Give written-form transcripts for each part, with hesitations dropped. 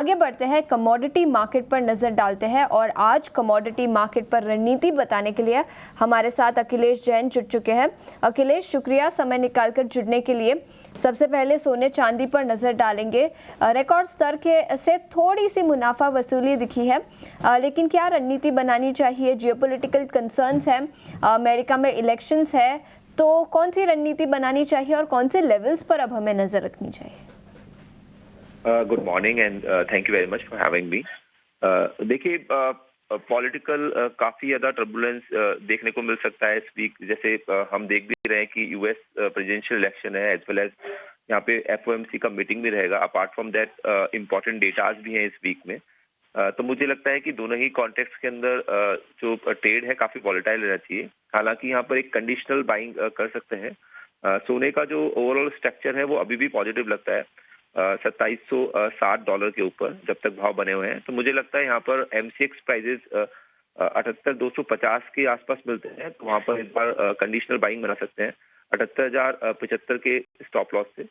आगे बढ़ते हैं, कमोडिटी मार्केट पर नजर डालते हैं और आज कमोडिटी मार्केट पर रणनीति बताने के लिए हमारे साथ अखिलेश जैन जुड़ चुके हैं। अखिलेश, शुक्रिया समय निकालकर जुड़ने के लिए। सबसे पहले सोने चांदी पर नजर डालेंगे। रिकॉर्ड स्तर के से थोड़ी सी मुनाफा वसूली दिखी है, लेकिन क्या रणनीति बनानी चाहिए? जियोपॉलिटिकल कंसर्न्स हैं, अमेरिका में इलेक्शंस है, तो कौन सी रणनीति बनानी चाहिए और कौन से लेवल्स पर अब हमें नजर रखनी चाहिए? Good morning and thank you very much for having me. देखिए, पॉलिटिकल काफ़ी ज़्यादा टर्बुलेंस देखने को मिल सकता है इस वीक। जैसे हम देख भी रहे हैं कि यूएस प्रेसिडेंशियल इलेक्शन है, एज वेल एज यहाँ पे एफओएमसी का मीटिंग भी रहेगा। Apart from that important datas भी हैं इस वीक में। तो मुझे लगता है कि दोनों ही कॉन्टेक्स्ट के अंदर जो ट्रेड है काफ़ी वॉलेटाइल रहना चाहिए। हालांकि यहाँ पर एक कंडीशनल बाइंग कर सकते हैं। सोने का जो ओवरऑल स्ट्रक्चर है वो अभी भी पॉजिटिव लगता है, $2760 के ऊपर जब तक भाव बने हुए हैं। तो मुझे लगता है यहाँ पर एमसीएक्स प्राइजेस 78,250 के आसपास मिलते हैं, तो वहाँ पर एक बार कंडीशनल बाइंग बना सकते हैं 78,075 के स्टॉप लॉस से।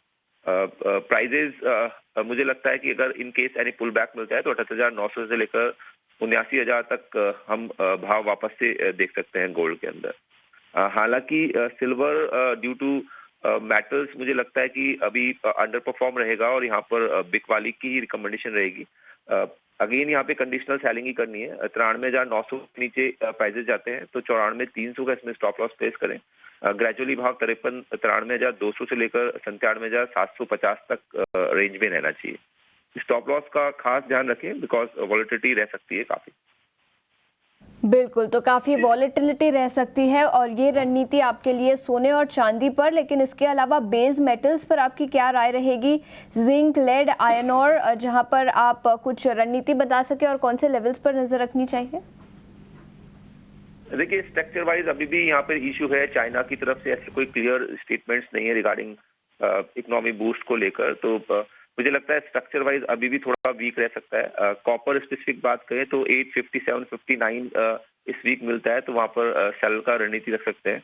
प्राइजेस मुझे लगता है कि अगर in case any pull back मिलता है तो 78,900 से लेकर 79,000 तक हम भाव वापस से देख सकते हैं गोल्ड के अंदर। हालांकि सिल्वर ड्यू टू मेटल्स मुझे लगता है कि अभी अंडर परफॉर्म रहेगा और यहाँ पर बिकवाली की ही रिकमेंडेशन रहेगी। अगेन यहाँ पे कंडीशनल सेलिंग ही करनी है। 93,900 के नीचे प्राइजेस जाते हैं तो 94,300 का इसमें स्टॉप लॉस प्लेस करें। ग्रेजुअली भाव 93,200 से लेकर 97,750 तक रेंज में रहना चाहिए। स्टॉप लॉस का खास ध्यान रखें बिकॉज वॉलेटिलिटी रह सकती है काफी। बिल्कुल, तो काफ़ी वॉलेटिलिटी रह सकती है और ये रणनीति आपके लिए सोने और चांदी पर, लेकिन इसके अलावा बेस मेटल्स पर आपकी क्या राय रहेगी? जिंक, लेड, आयरन ओर, जहां पर आप कुछ रणनीति बता सके और कौन से लेवल्स पर नजर रखनी चाहिए? देखिए, स्ट्रक्चर वाइज अभी भी यहाँ पर इशू है। चाइना की तरफ से ऐसे कोई क्लियर स्टेटमेंट्स नहीं है रिगार्डिंग इकोनॉमी बूस्ट को लेकर, तो मुझे लगता है स्ट्रक्चर वाइज अभी भी थोड़ा वीक रह सकता है। कॉपर स्पेसिफिक बात करें तो 857.59 इस वीक मिलता है, तो वहाँ पर सेल का रणनीति रख सकते हैं।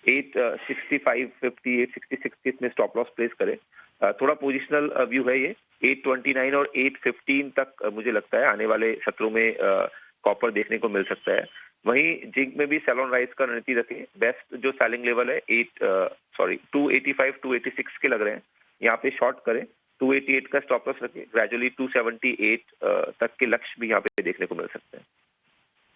865.50, 866 के इसमें स्टॉप लॉस प्लेस करें। थोड़ा पोजिशनल व्यू है ये। 829 और 815 तक मुझे लगता है आने वाले सत्रों में कॉपर देखने को मिल सकता है। वहीं जिंक में भी सेल ऑन राइज का रणनीति रखें। बेस्ट जो सेलिंग लेवल है 285, 286 के लग रहे हैं, यहाँ पे शॉर्ट करें। 288 का स्टॉप लॉस रखें। ग्रेजुअली 278 तक के लक्ष्य भी यहाँ पे देखने को मिल सकते हैं।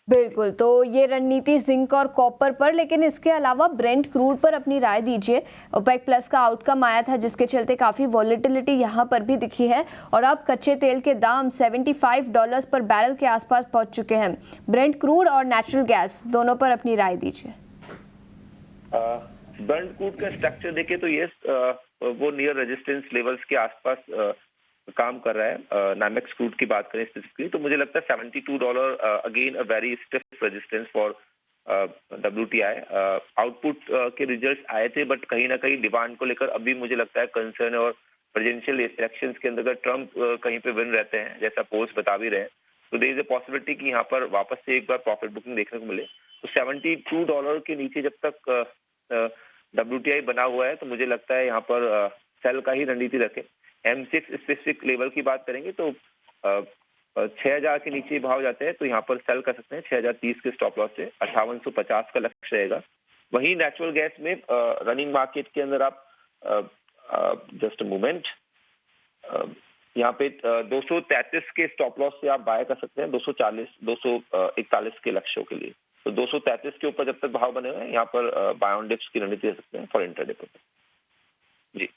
बिल्कुल, तो ये रणनीति जिंक और कॉपर पर, लेकिन इसके अलावा ब्रेंट क्रूड पर अपनी राय दीजिए। ओपेक प्लस का आउटकम आया था जिसके चलते काफ़ी वॉलेटिलिटी यहाँ पर भी दिखी है और अब कच्चे तेल के दाम $75 पर बैरल के आसपास पहुंच चुके हैं। ब्रेंट क्रूड और नेचुरल गैस दोनों पर अपनी राय दीजिए। ब्रेंट क्रूड का स्ट्रक्चर देखें तो ये वो नियर रेजिस्टेंस लेवल्स के आसपास काम कर रहा है। नामेक्स क्रूड की बात करें स्पेसिफिकली तो मुझे लगता है $72 again a very stiff resistance for WTI। Output के रिजल्ट्स आए थे बट कहीं ना कहीं डिमांड को लेकर अभी मुझे लगता है कंसर्न है और प्रेसिडेंशियल इलेक्शंस के अंदर ट्रम्प कहीं पे विन रहते हैं जैसा पोस्ट बता भी रहे हैं, तो देयर इज अ पॉसिबिलिटी कि यहाँ पर वापस से एक बार प्रॉफिट बुकिंग देखने को मिले। तो $72 के नीचे जब तक WTI बना हुआ है तो मुझे लगता है यहाँ पर सेल का ही रणनीति रखें। M6 स्पेसिफिक लेवल की बात करेंगे तो 6,000 के नीचे भाव जाते हैं तो यहाँ पर सेल कर सकते हैं 6,030 के स्टॉप लॉस से। 5850 का लक्ष्य रहेगा। वहीं नेचुरल गैस में रनिंग मार्केट के अंदर आप जस्ट अ मोमेंट, यहाँ पे 233 के स्टॉप लॉस से आप बाय कर सकते हैं 241 के लक्ष्यों के लिए। तो 233 के ऊपर जब तक भाव बने हुए हैं यहाँ पर बाय ऑन डिप्स की रणनीति दे सकते हैं फॉर इंट्राडे पर्पस। जी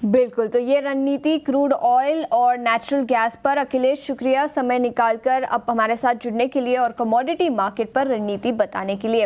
बिल्कुल, तो ये रणनीति क्रूड ऑयल और नेचुरल गैस पर। अखिलेश, शुक्रिया समय निकालकर अब हमारे साथ जुड़ने के लिए और कमोडिटी मार्केट पर रणनीति बताने के लिए।